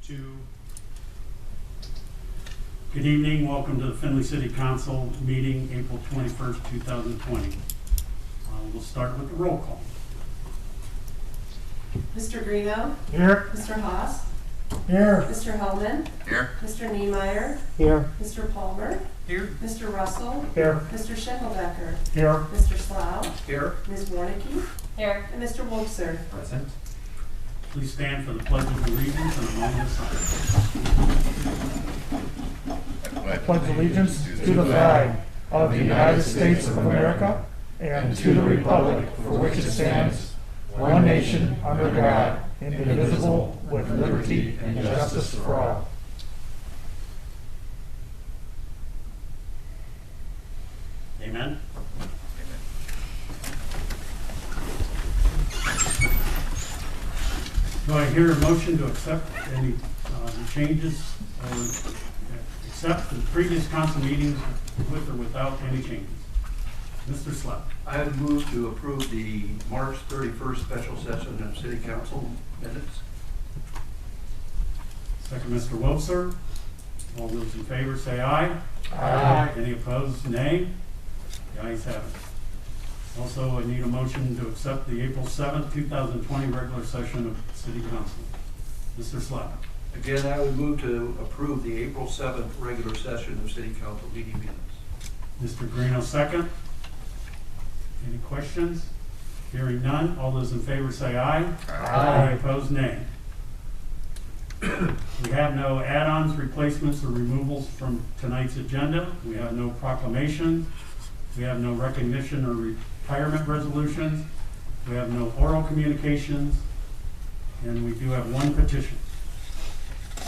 2. Good evening. Welcome to the Findlay City Council meeting, April 21st, 2020. We'll start with the roll call. Mr. Greeno. Here. Mr. Haas. Here. Mr. Hellman. Here. Mr. Niemeyer. Here. Mr. Palmer. Here. Mr. Russell. Here. Mr. Schindelbecker. Here. Mr. Slough. Here. Ms. Warnicki. Here. And Mr. Wolfser. Present. Please stand for the Pledge of Allegiance and a moment of silence. I pledge allegiance to the flag of the United States of America and to the republic for which it stands, one nation under God, indivisible, with liberty and justice for all. Amen. Do I hear a motion to accept any changes or accept the previous council meetings with or without any changes? Mr. Slap. I would move to approve the March 31st special session of City Council minutes. Second, Mr. Wolfser. All those in favor say aye. Aye. Any opposed, nay. The ayes have it. Also, I need a motion to accept the April 7th, 2020 regular session of City Council. Mr. Slap. Again, I would move to approve the April 7th regular session of City Council meeting minutes. Mr. Greeno, second. Any questions? Hearing none. All those in favor say aye. Aye. Opposed, nay. We have no add-ons, replacements, or removals from tonight's agenda. We have no proclamations. We have no recognition or retirement resolutions. We have no oral communications. And we do have one petition.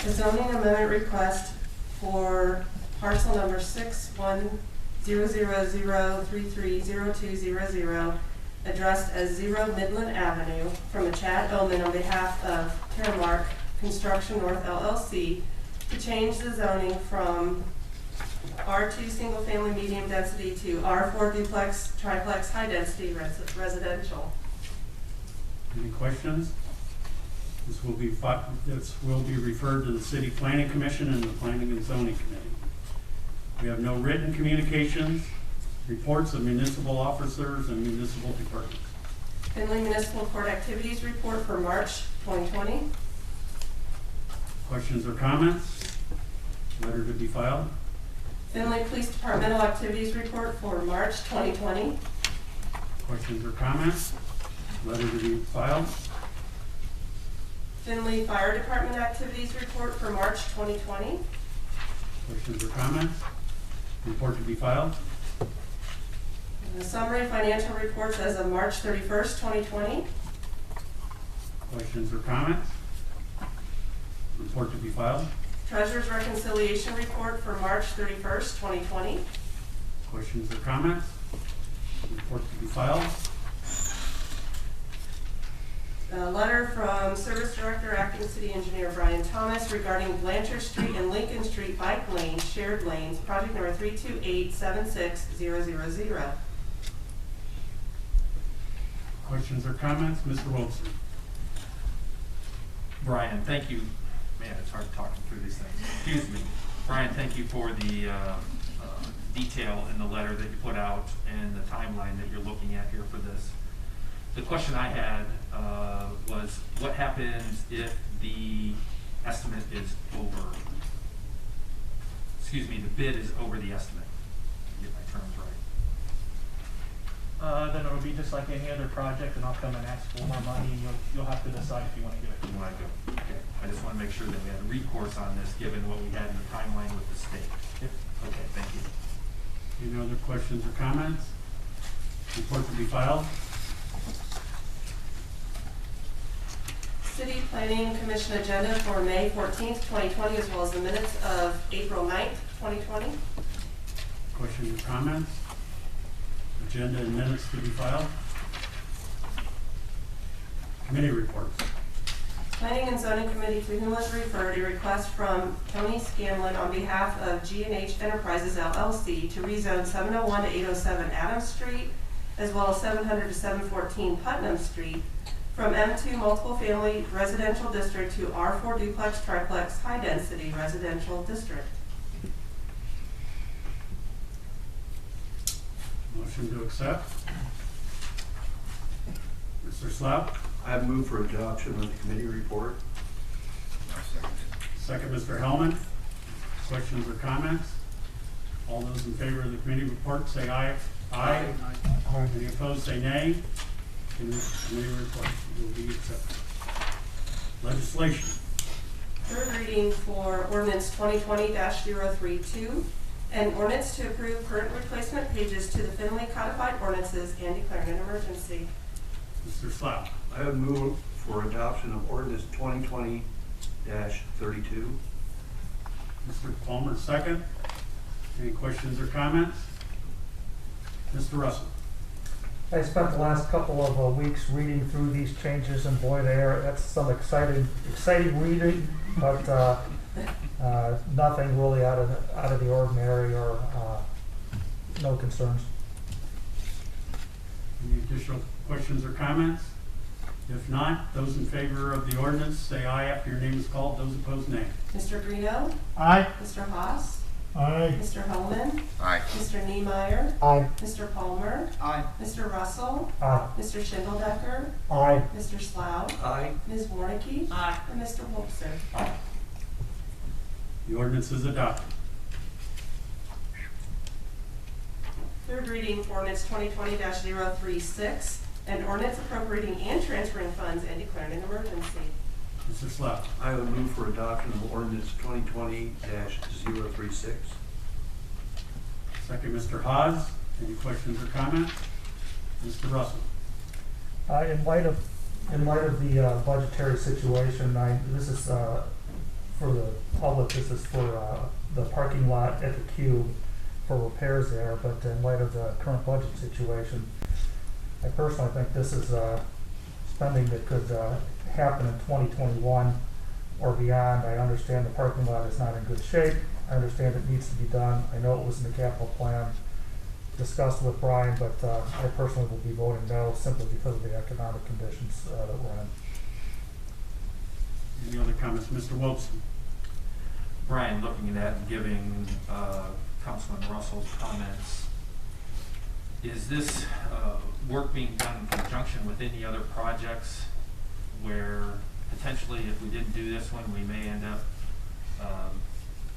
The zoning amendment request for parcel number 61000330200, addressed as 0 Midland Avenue, from Chad Oman on behalf of Terramark Construction North LLC, to change the zoning from R2 single family medium density to R4 duplex triplex high density residential. Any questions? This will be referred to the City Planning Commission and the Planning and Zoning Committee. We have no written communications, reports of municipal officers and municipal departments. Findlay Municipal Court Activities Report for March 2020. Questions or comments? Letter to be filed. Findlay Police Departmental Activities Report for March 2020. Questions or comments? Letter to be filed. Findlay Fire Department Activities Report for March 2020. Questions or comments? Report to be filed. And the summary financial reports as of March 31st, 2020. Questions or comments? Report to be filed. Treasurer's Reconciliation Report for March 31st, 2020. Questions or comments? Report to be filed. A letter from Service Director, Acting City Engineer Brian Thomas, regarding Blanchard Street and Lincoln Street bike lanes, shared lanes, project number 328-76000. Questions or comments? Mr. Wilson. Brian, thank you. Man, it's hard talking through these things. Excuse me. Brian, thank you for the detail in the letter that you put out and the timeline that you're looking at here for this. The question I had was, what happens if the estimate is over? Excuse me, the bid is over the estimate. Get my terms right. Then it'll be just like any other project, and I'll come and ask for more money, and you'll have to decide if you want to give it. You want to go? Okay. I just want to make sure that we had recourse on this, given what we had in the timeline with the state. Yep. Okay, thank you. Any other questions or comments? Report to be filed. City Planning Commission agenda for May 14th, 2020, as well as the minutes of April 9th, 2020. Questions or comments? Agenda and minutes to be filed. Committee reports. Planning and Zoning Committee, to whom was referred a request from Tony Scanlon on behalf of G&H Enterprises LLC to rezone 701 to 807 Adams Street, as well as 700 to 714 Putnam Street, from M2 multiple family residential district to R4 duplex triplex high density residential district. Motion to accept. Mr. Slough, I move for adoption of the committee report. second Mr. Hellman. Questions or comments? All those in favor of the committee report say aye. Aye. Any opposed, say nay. Committee report will be accepted. Legislation. Third reading for ordinance 2020-032, an ordinance to approve current replacement pages to the Findlay codified ordinances and declaring an emergency. Mr. Slough, I would move for adoption of ordinance 2020-32. Mr. Palmer, second. Any questions or comments? Mr. Russell. I spent the last couple of weeks reading through these changes, and boy, that's some exciting reading, but nothing really out of the ordinary, or no concerns. Any additional questions or comments? If not, those in favor of the ordinance say aye after your name is called. Those opposed, nay. Mr. Greeno, Aye. Mr. Haas, Aye. Mr. Hellman, Aye. Mr. Niemeyer, Aye. Mr. Palmer, Aye. Mr. Russell, Aye. Mr. Schindeldecker, Aye. Mr. Slough, Aye. Ms. Warnicki, and Mr. Wolfson. The ordinance is adopted. Third reading for ordinance 2020-036, an ordinance appropriating and transferring funds and declaring an emergency. Mr. Slough, I would move for adoption of ordinance 2020-036. second Mr. Haas. Any questions or comments? Mr. Russell. In light of the budgetary situation, this is for the public. This is for the parking lot at the Cube for repairs there. But in light of the current budget situation, I personally think this is spending that could happen in 2021 or beyond. I understand the parking lot is not in good shape. I understand it needs to be done. I know it was in the capital plan discussed with Brian, but I personally will be voting no, simply because of the economic conditions that we're in. Any other comments? Mr. Wolfson. Brian, looking at that and giving Councilman Russell's comments, is this work being done in conjunction with any other projects where potentially if we didn't do this one, we may end up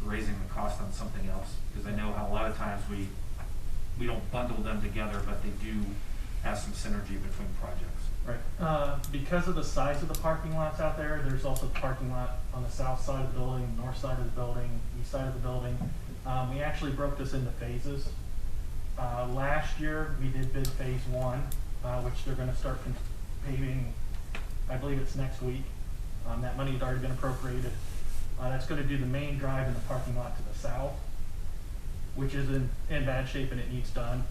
raising the cost on something else? Because I know how a lot of times we don't bundle them together, but they do have some synergy between projects. Right. Because of the size of the parking lots out there, there's also parking lot on the south side of the building, north side of the building, east side of the building. We actually broke this into phases. Last year, we did bid phase 1, which they're going to start paving, I believe it's next week. That money had already been appropriated. That's going to do the main drive in the parking lot to the south, which is in bad shape and it needs done.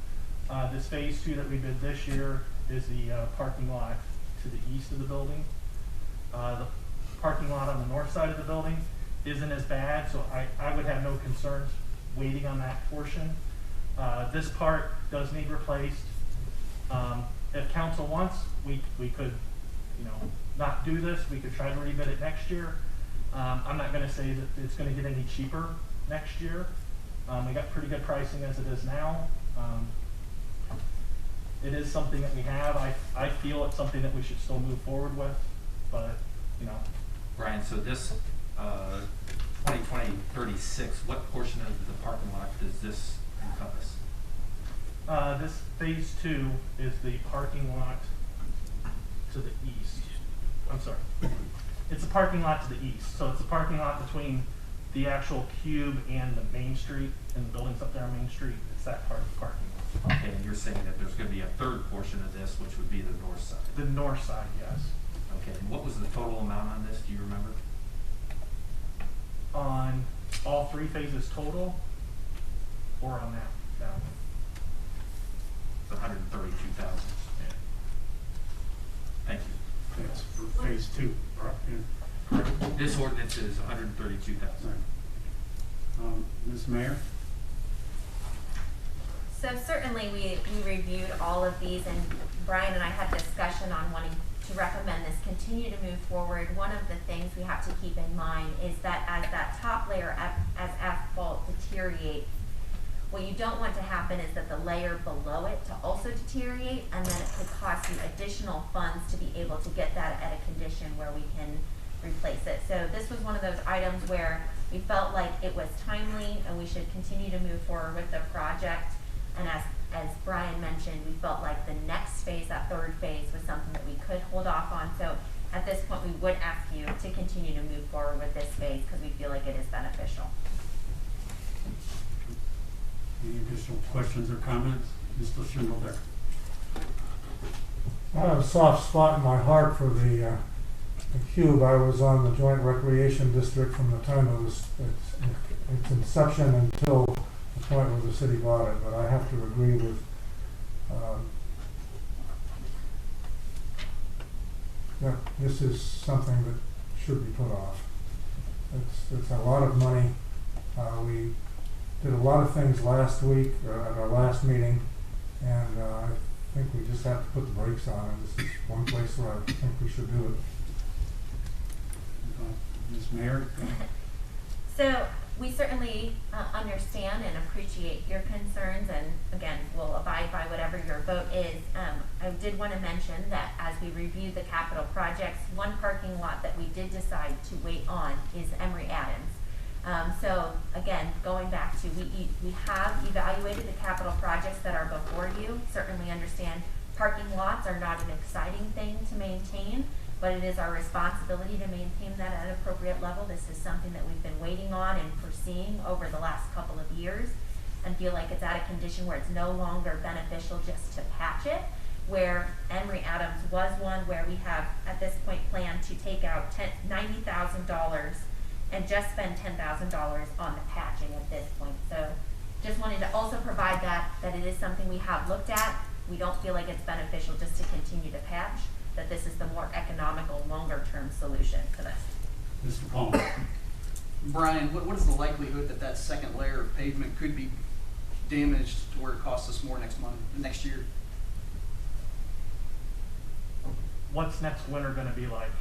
This phase 2 that we did this year is the parking lot to the east of the building. The parking lot on the north side of the building isn't as bad, so I would have no concerns waiting on that portion. This part does need replaced. If council wants, we could, not do this. We could try to rebid it next year. I'm not going to say that it's going to get any cheaper next year. We got pretty good pricing as it is now. It is something that we have. I feel it's something that we should still move forward with, but Brian, so this 2020-36, what portion of the parking lot does this encompass? this phase 2 is the parking lot to the east. I'm sorry. It's a parking lot to the east. So it's a parking lot between the actual Cube and the Main Street, and the buildings up there on Main Street. It's that part of the parking lot. Okay, and you're saying that there's going to be a third portion of this, which would be the north side. The north side, yes. Okay, and what was the total amount on this? Do you remember? On all 3 phases total, or on that one? The 132,000. Yeah. Thank you. That's for phase 2. This ordinance is 132,000. Ms. Mayor? So certainly we reviewed all of these, and Brian and I had discussion on wanting to recommend this continue to move forward, one of the things we have to keep in mind is that as that top layer as asphalt deteriorates, what you don't want to happen is that the layer below it to also deteriorate, and then it could cost you additional funds to be able to get that at a condition where we can replace it. So this was one of those items where we felt like it was timely and we should continue to move forward with the project. And as Brian mentioned, we felt like the next phase, that third phase, was something that we could hold off on. So at this point, we would ask you to continue to move forward with this phase because we feel like it is beneficial. Any additional questions or comments? Mr. Schindler. I have a soft spot in my heart for the cube. I was on the Joint Recreation District from the time it was its inception until the point where the city bought it. But I have to agree with that this is something that should be put off. It's a lot of money. We did a lot of things last week at our last meeting, and I think we just have to put the brakes on it. This is one place where I think we should do it. Ms. Mayor? So we certainly understand and appreciate your concerns, and again, we'll abide by whatever your vote is. I did want to mention that as we review the capital projects, one parking lot that we did decide to wait on is Emory Adams. So again, going back to, we have evaluated the capital projects that are before you. Certainly understand parking lots are not an exciting thing to maintain, but it is our responsibility to maintain that at an appropriate level. This is something that we've been waiting on and foreseeing over the last couple of years, and feel like it's at a condition where it's no longer beneficial just to patch it, where Emory Adams was one where we have at this point planned to take out $90,000 and just spend $10,000 on the patching at this point. So just wanted to also provide that it is something we have looked at. We don't feel like it's beneficial just to continue to patch, that this is the more economical, longer term solution to this. Mr. Palmer? Brian, what is the likelihood that that second layer of pavement could be damaged to where it costs us more next year? What's next winter gonna be like?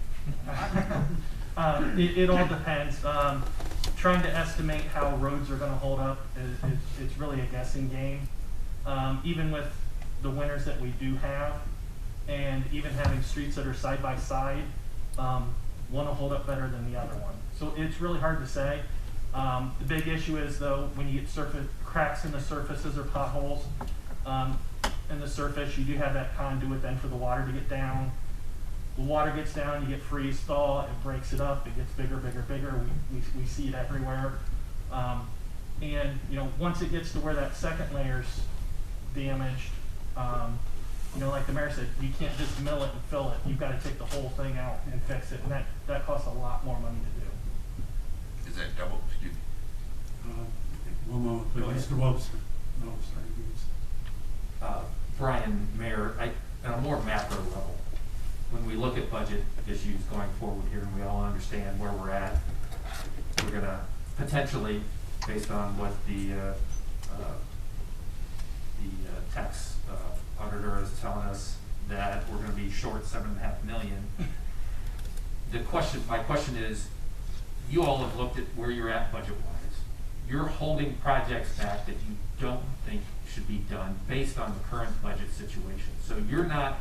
It all depends. Trying to estimate how roads are gonna hold up it's really a guessing game. Even with the winters that we do have, and even having streets that are side by side, one will hold up better than the other one. So it's really hard to say. The big issue is though, when you get cracks in the surfaces or potholes in the surface, you do have that conduit then for the water to get down. The water gets down, you get freeze thaw, it breaks it up, it gets bigger, bigger, bigger. We see it everywhere. And you know, once it gets to where that second layer's damaged, you know, like the mayor said, you can't just mill it and fill it. You've got to take the whole thing out and fix it, and that costs a lot more money to do. Is that double? Excuse me. One moment, please. Go ahead. Mr. Wobson. No, sorry. Brian, Mayor, on a more macro level, when we look at budget issues going forward here, and we all understand where we're at, we're gonna potentially, based on what the tax auditor is telling us, that we're gonna be short $7.5 million. My question is, you all have looked at where you're at budget-wise. You're holding projects back that you don't think should be done based on the current budget situation. So you're not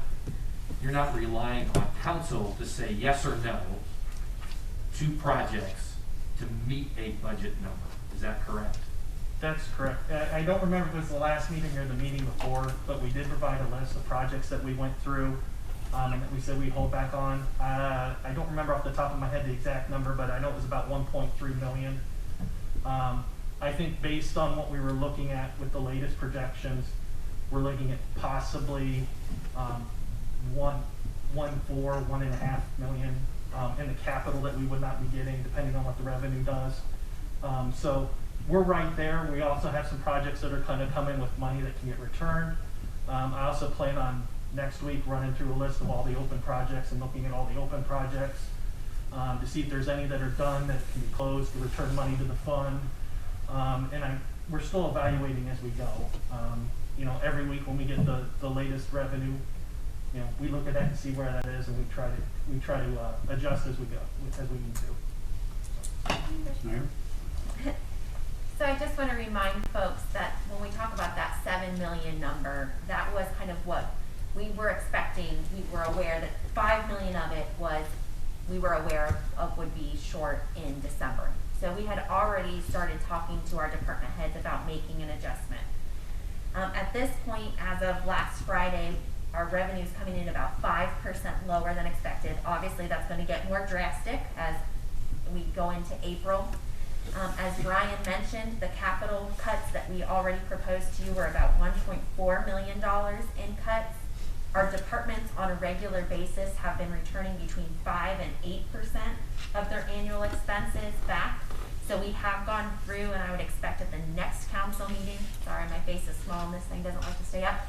relying on council to say yes or no to projects to meet a budget number. Is that correct? That's correct. I don't remember if it was the last meeting or the meeting before, but we did provide a list of projects that we went through and that we said we'd hold back on. I don't remember off the top of my head the exact number, but I know it was about 1.3 million. I think based on what we were looking at with the latest projections, we're looking at possibly 1.5 million in the capital that we would not be getting, depending on what the revenue does. So we're right there. We also have some projects that are kind of coming with money that can get returned. I also plan on next week running through a list of all the open projects and looking at all the open projects to see if there's any that are done that can be closed to return money to the fund. And we're still evaluating as we go. You know, every week when we get the latest revenue you know, we look at that and see where that is, and we try to adjust as we go, as we need to. Mayor? So I just want to remind folks that when we talk about that 7 million number, that was kind of what we were expecting. We were aware that 5 million of it was, we were aware of would be short in December. So we had already started talking to our department heads about making an adjustment. At this point, as of last Friday, our revenue's coming in about 5% lower than expected. Obviously, that's going to get more drastic as we go into April. As Brian mentioned, the capital cuts that we already proposed to you were about $1.4 million in cuts. Our departments on a regular basis have been returning between 5 and 8% of their annual expenses back. So we have gone through, and I would expect at the next council meeting, sorry, my face is small and this thing doesn't like to stay up,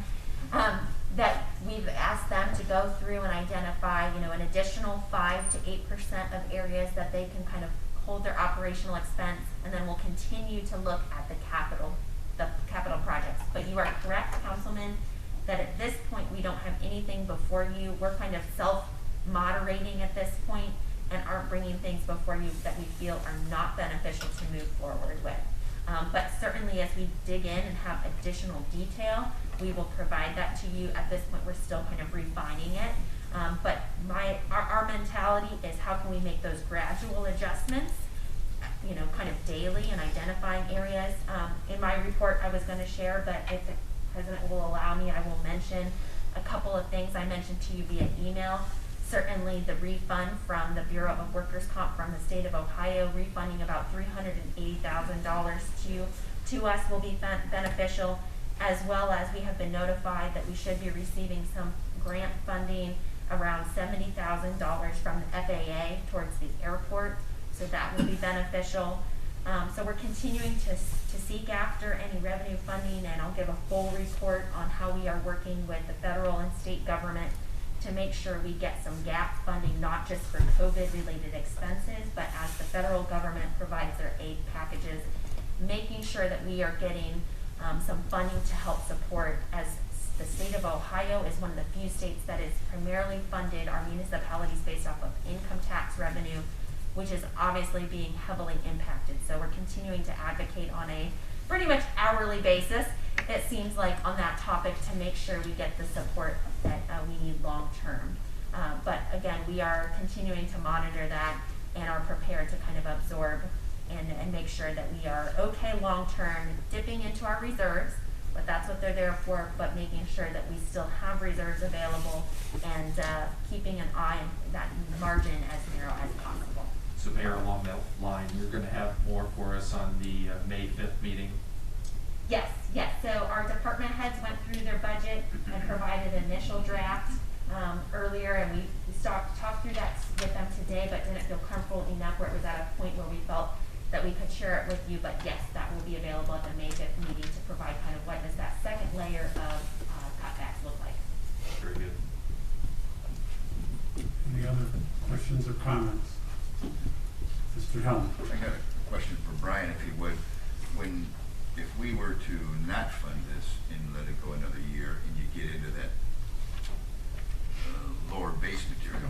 that we've asked them to go through and identify, you know, an additional 5 to 8% of areas that they can kind of hold their operational expense, and then we'll continue to look at the capital projects. But you are correct, Councilman, that at this point we don't have anything before you. We're kind of self-moderating at this point and aren't bringing things before you that we feel are not beneficial to move forward with. But certainly as we dig in and have additional detail, we will provide that to you. At this point, we're still kind of refining it. But our mentality is how can we make those gradual adjustments, you know, kind of daily, and identifying areas. In my report I was going to share, but if the President will allow me, I will mention a couple of things I mentioned to you via email. Certainly the refund from the Bureau of Workers' Comp from the state of Ohio, refunding about $380,000 to us will be beneficial, as well as we have been notified that we should be receiving some grant funding around $70,000 from the FAA towards the airport, so that will be beneficial. So we're continuing to seek after any revenue funding, and I'll give a full report on how we are working with the federal and state government to make sure we get some gap funding, not just for COVID-related expenses, but as the federal government provides their aid packages, making sure that we are getting some funding to help support, as the state of Ohio is one of the few states that is primarily funded our municipalities based off of income tax revenue, which is obviously being heavily impacted. So we're continuing to advocate on a pretty much hourly basis, it seems like, on that topic to make sure we get the support that we need long term. But again, we are continuing to monitor that and are prepared to kind of absorb and make sure that we are okay long term, dipping into our reserves, but that's what they're there for, but making sure that we still have reserves available and keeping an eye on that margin as narrow as possible. So Mayor, along that line, you're going to have more for us on the May 5th meeting? Yes. So our department heads went through their budget and provided initial draft earlier, and we talked through that with them today, but didn't feel comfortable enough where it was at a point where we felt that we could share it with you. But yes, that will be available at the May 5th meeting to provide kind of what does that second layer of cutbacks look like. Very good. Any other questions or comments? Mr. Helm? I got a question for Brian, if he would. If we were to not fund this and let it go another year, and you get into that lower base material,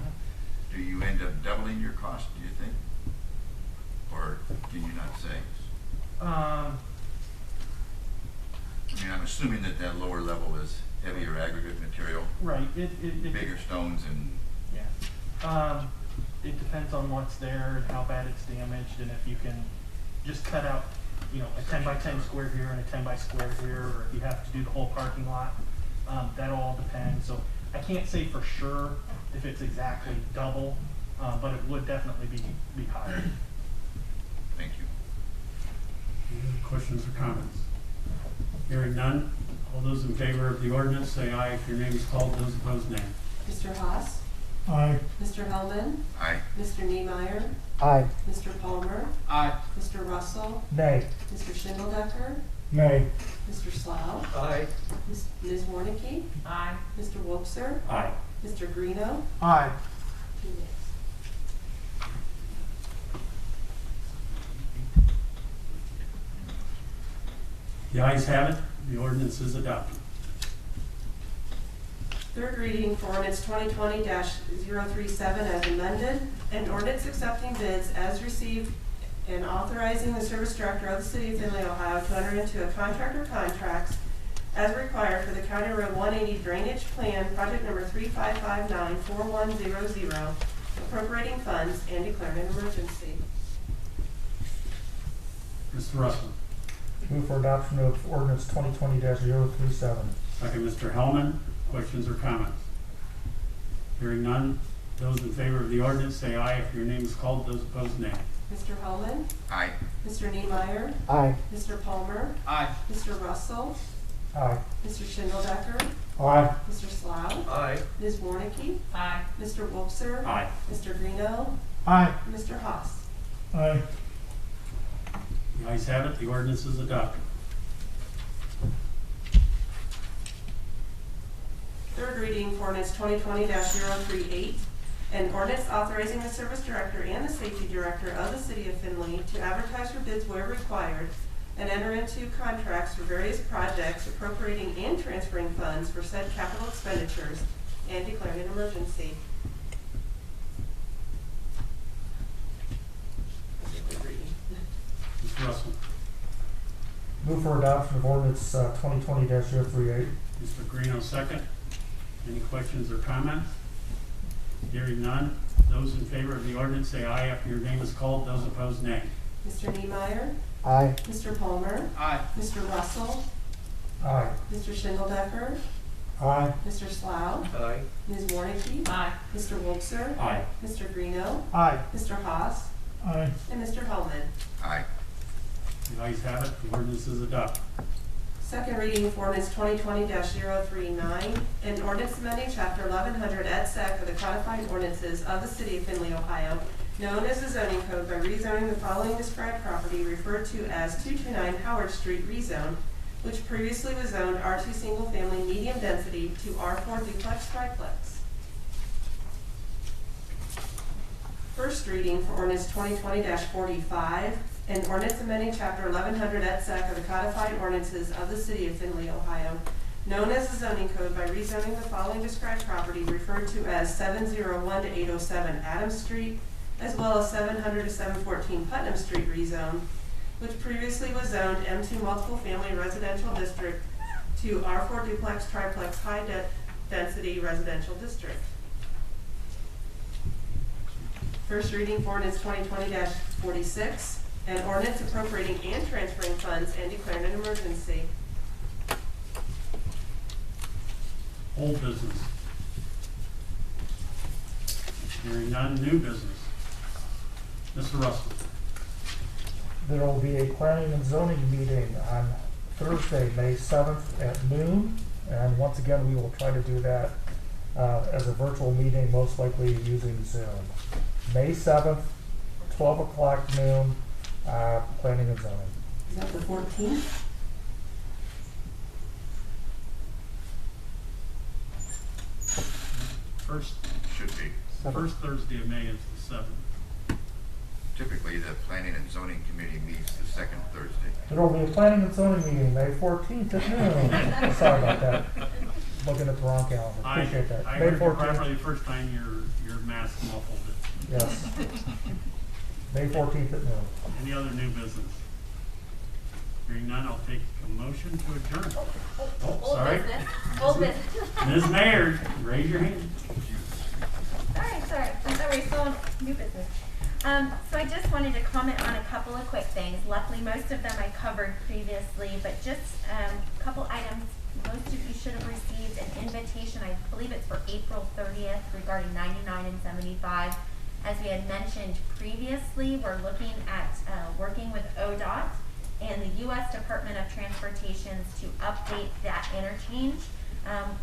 do you end up doubling your cost, do you think? Or can you not say? I mean, I'm assuming that lower level is heavier aggregate material, Right. bigger stones, and Yeah. It depends on what's there and how bad it's damaged, and if you can just cut out, you know, a 10 by 10 square here and a 10 by square here, or if you have to do the whole parking lot, that all depends. So I can't say for sure if it's exactly double, but it would definitely be higher. thank you. Any other questions or comments? Hearing none, all those in favor of the ordinance say aye. If your name is called, those opposed, nay. Mr. Haas, Aye. Mr. Hellman, Aye. Mr. Niemeyer, Aye. Mr. Palmer, Aye. Mr. Russell, Nay. Mr. Schindeldecker, Nay. Mr. Slough, Aye. Ms. Warnicki, Aye. Mr. Wobser, Aye. Mr. Greeno, Aye. 2 yeas. The ayes have it. The ordinance is adopted. Third reading for ordinance 2020-037 as amended, and ordinance accepting bids as received and authorizing the service director of the city of Findlay, Ohio to enter into a contract or contracts as required for the County Road 180 Drainage Plan, project number 35594100, appropriating funds and declaring an emergency. Mr. Russell. Move for adoption of ordinance 2020-037. Second, Mr. Hellman. Questions or comments? Hearing none. Those in favor of the ordinance say aye. If your name is called, those opposed, nay. Mr. Hellman, Aye. Mr. Niemeyer, Aye. Mr. Palmer, Aye. Mr. Russell, Aye. Mr. Schindeldecker, Aye. Mr. Slough, Aye. Ms. Warnicki, Aye. Mr. Wolfser, Aye. Mr. Greeno, Aye. and Mr. Haas. Aye. The ayes have it. The ordinance is adopted. Third reading for ordinance 2020-038, an ordinance authorizing the service director and the safety director of the city of Findlay to advertise for bids where required and enter into contracts for various projects appropriating and transferring funds for said capital expenditures and declaring an emergency. Third reading. Mr. Russell. Move for adoption of ordinance 2020-038. Mr. Greeno, second. Any questions or comments? Hearing none. Those in favor of the ordinance say aye. After your name is called, those opposed, nay. Mr. Niemeyer, Aye. Mr. Palmer, Aye. Mr. Russell, Aye. Mr. Schindeldecker, Aye. Mr. Slough, Aye. Ms. Warnicki, Aye. Mr. Wolfser, Aye. Mr. Greeno, Aye. Mr. Haas, Aye. and Mr. Hellman. Aye. The ayes have it. The ordinance is adopted. Second reading for ordinance 2020-039, an ordinance amending chapter 1100 et sec of the codified ordinances of the city of Findlay, Ohio, known as the zoning code, by rezoning the following described property referred to as 229 Howard Street rezone, which previously was zoned R2 single family medium density to R4 duplex triplex. First reading for ordinance 2020-45, an ordinance amending chapter 1100 et sec of the codified ordinances of the city of Findlay, Ohio, known as the zoning code, by rezoning the following described property referred to as 701 to 807 Adams Street, as well as 700 to 714 Putnam Street rezone, which previously was zoned M2 multiple family residential district to R4 duplex triplex high density residential district. First reading for ordinance 2020-46, an ordinance appropriating and transferring funds and declaring an emergency. Old business. Hearing none. New business. Mr. Russell. There will be a planning and zoning meeting on Thursday, May 7th at noon. And once again, we will try to do that as a virtual meeting, most likely using Zoom. May 7th, 12 o'clock noon, planning and zoning. Is that the 14th? Should be. First Thursday of May is the 7th. Typically, the planning and zoning committee meets the second Thursday. There will be a planning and zoning meeting May 14th at noon. Sorry about that. Looking at the wrong calendar. Appreciate that. I May heard you 14th. probably the first time your mask muffled it. Yes. May 14th at noon. Any other new business? Hearing none, I'll take a motion to adjourn. Oh, Old sorry. business. Old business. Ms. Mayor, raise your hand. Sorry. I thought we were still on new business. So I just wanted to comment on a couple of quick things. Luckily, most of them I covered previously, but just a couple items. Most of you should have received an invitation, I believe it's for April 30th, regarding 99 and 75. As we had mentioned previously, we're looking at working with ODOT and the U.S. Department of Transportation to update that interchange.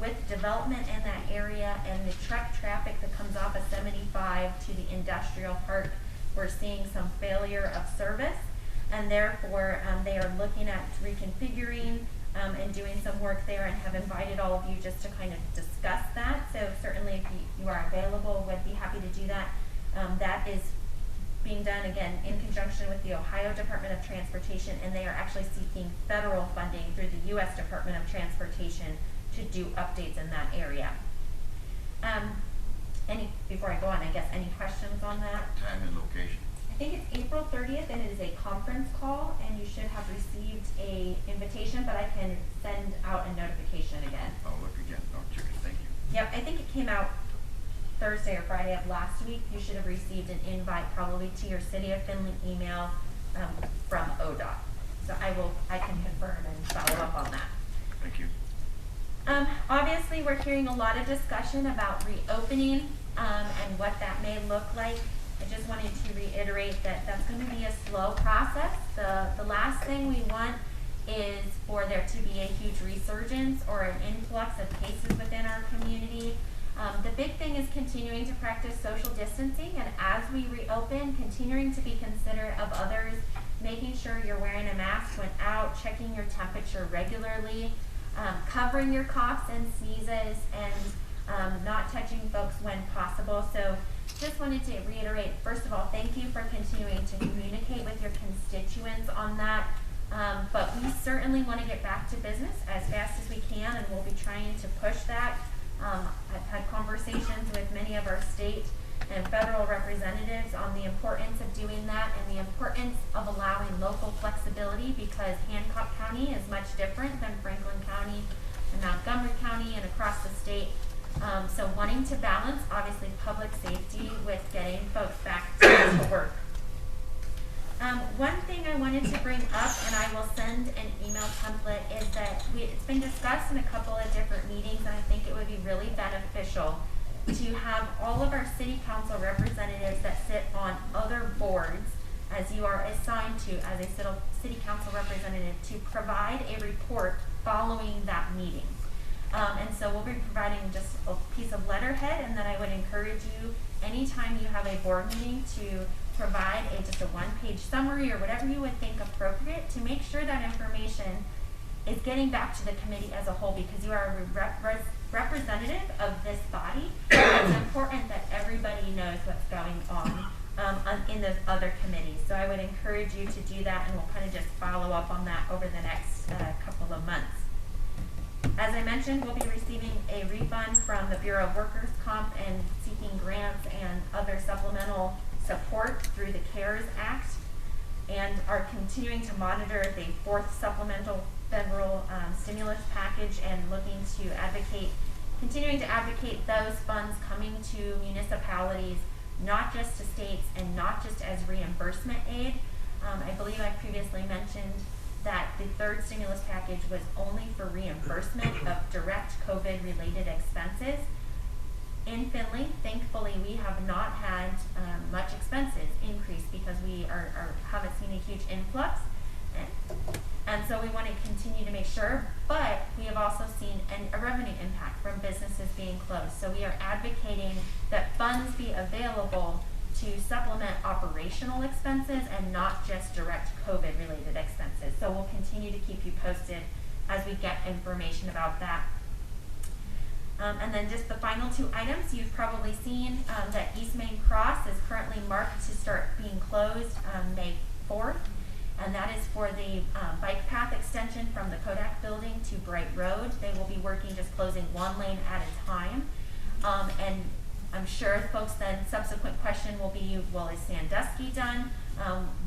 With development in that area and the truck traffic that comes off of 75 to the industrial park, we're seeing some failure of service, and therefore they are looking at reconfiguring and doing some work there, and have invited all of you just to kind of discuss that. So certainly if you are available, we'd be happy to do that. That is being done again in conjunction with the Ohio Department of Transportation, and they are actually seeking federal funding through the U.S. Department of Transportation to do updates in that area. Before I go on, I guess, any questions on that? Time and location. I think it's April 30th, and it is a conference call, and you should have received a invitation, but I can send out a notification again. I'll look again. I'll check it. Thank you. Yep, I think it came out Thursday or Friday of last week. You should have received an invite probably to your City of Findlay email from ODOT. So I can confirm and follow up on that. Thank you. Obviously, we're hearing a lot of discussion about reopening and what that may look like. I just wanted to reiterate that that's going to be a slow process. The last thing we want is for there to be a huge resurgence or an influx of cases within our community. The big thing is continuing to practice social distancing, and as we reopen, continuing to be considerate of others, making sure you're wearing a mask when out, checking your temperature regularly, covering your coughs and sneezes, and not touching folks when possible. So just wanted to reiterate, first of all, thank you for continuing to communicate with your constituents on that. But we certainly want to get back to business as fast as we can, and we'll be trying to push that. I've had conversations with many of our state and federal representatives on the importance of doing that and the importance of allowing local flexibility, because Hancock County is much different than Franklin County and Montgomery County and across the state. So wanting to balance, obviously, public safety with getting folks back to work. One thing I wanted to bring up, and I will send an email template, is that it's been discussed in a couple of different meetings, and I think it would be really beneficial to have all of our city council representatives that sit on other boards, as you are assigned to as a city council representative, to provide a report following that meeting. And so we'll be providing just a piece of letterhead, and then I would encourage you, anytime you have a board meeting, to provide just a one-page summary or whatever you would think appropriate to make sure that information is getting back to the committee as a whole, because you are a representative of this body. It's important that everybody knows what's going on in those other committees. So I would encourage you to do that, and we'll kind of just follow up on that over the next couple of months. As I mentioned, we'll be receiving a refund from the Bureau of Workers' Comp and seeking grants and other supplemental support through the CARES Act, and are continuing to monitor the fourth supplemental federal stimulus package, and continuing to advocate those funds coming to municipalities, not just to states and not just as reimbursement aid. I believe I previously mentioned that the third stimulus package was only for reimbursement of direct COVID-related expenses. In Findlay, thankfully, we have not had much expenses increase, because we haven't seen a huge influx. And so we want to continue to make sure, but we have also seen a revenue impact from businesses being closed. So we are advocating that funds be available to supplement operational expenses and not just direct COVID-related expenses. So we'll continue to keep you posted as we get information about that. And then just the final two items, you've probably seen that East Main Cross is currently marked to start being closed May 4th. And that is for the bike path extension from the Kodak building to Bright Road. They will be working just closing one lane at a time. And I'm sure folks then subsequent question will be, well, is Sandusky done?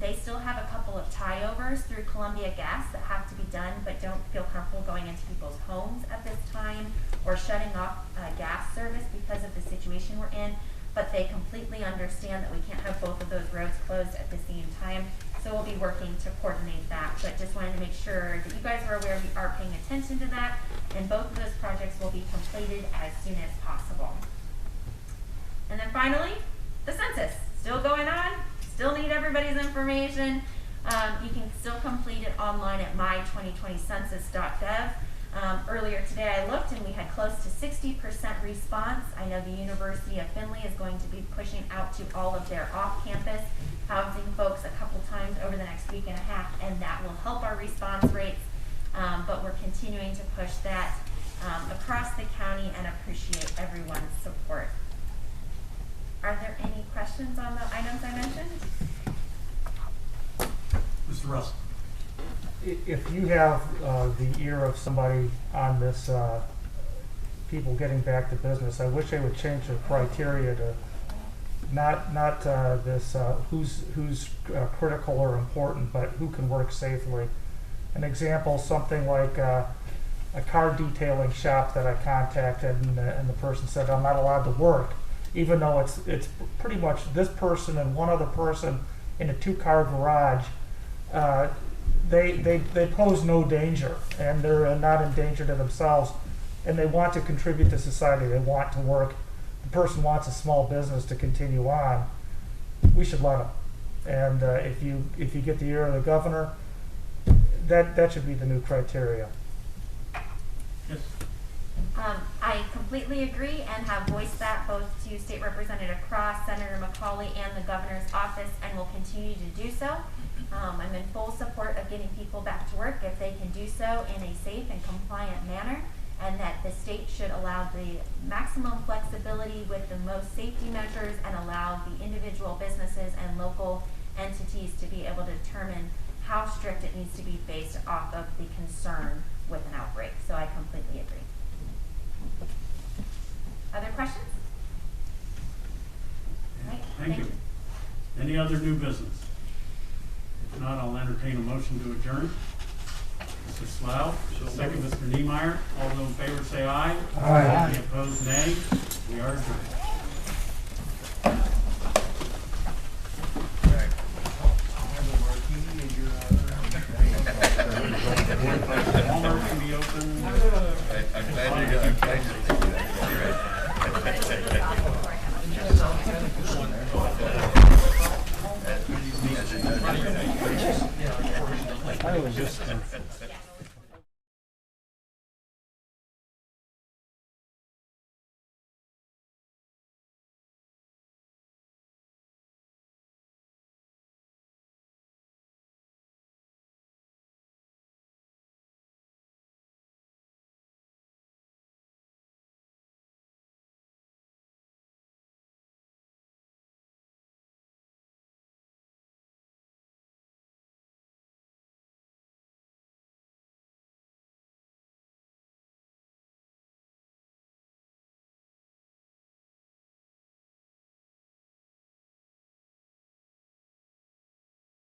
They still have a couple of tie-overs through Columbia Gas that have to be done, but don't feel comfortable going into people's homes at this time or shutting off gas service because of the situation we're in. But they completely understand that we can't have both of those roads closed at the same time. So we'll be working to coordinate that, but just wanted to make sure that you guys are aware we are paying attention to that, and both of those projects will be completed as soon as possible. And then finally, the census, still going on, still need everybody's information. You can still complete it online at my2020census.gov. Earlier today I looked, and we had close to 60% response. I know the University of Findlay is going to be pushing out to all of their off-campus housing folks a couple times over the next week and a half, and that will help our response rates. But we're continuing to push that across the county and appreciate everyone's support. Are there any questions on the items I mentioned? Mr. Russell. If you have the ear of somebody on this people getting back to business. I wish they would change the criteria to not this who's critical or important, but who can work safely. An example, something like a car detailing shop that I contacted, and the person said, I'm not allowed to work, even though it's pretty much this person and one other person in a 2-car garage. They pose no danger, and they're not in danger to themselves, and they want to contribute to society. They want to work. The person wants a small business to continue on. We should let them. And if you get the ear of the governor, that should be the new criteria. Yes. I completely agree and have voiced that both to State Representative Cross, Senator McCauley, and the governor's office, and will continue to do so. I'm in full support of getting people back to work if they can do so in a safe and compliant manner, and that the state should allow the maximum flexibility with the most safety measures and allow the individual businesses and local entities to be able to determine how strict it needs to be based off of the concern with an outbreak. So I completely agree. Other questions? Right, Thank you. Any other new business? If not, I'll entertain a motion to adjourn. Mr. Slough, second Mr. Niemeyer. All those in favor say aye. Aye. Any opposed, nay. We are adjourned. Walmart can be open. I'm glad you're I was just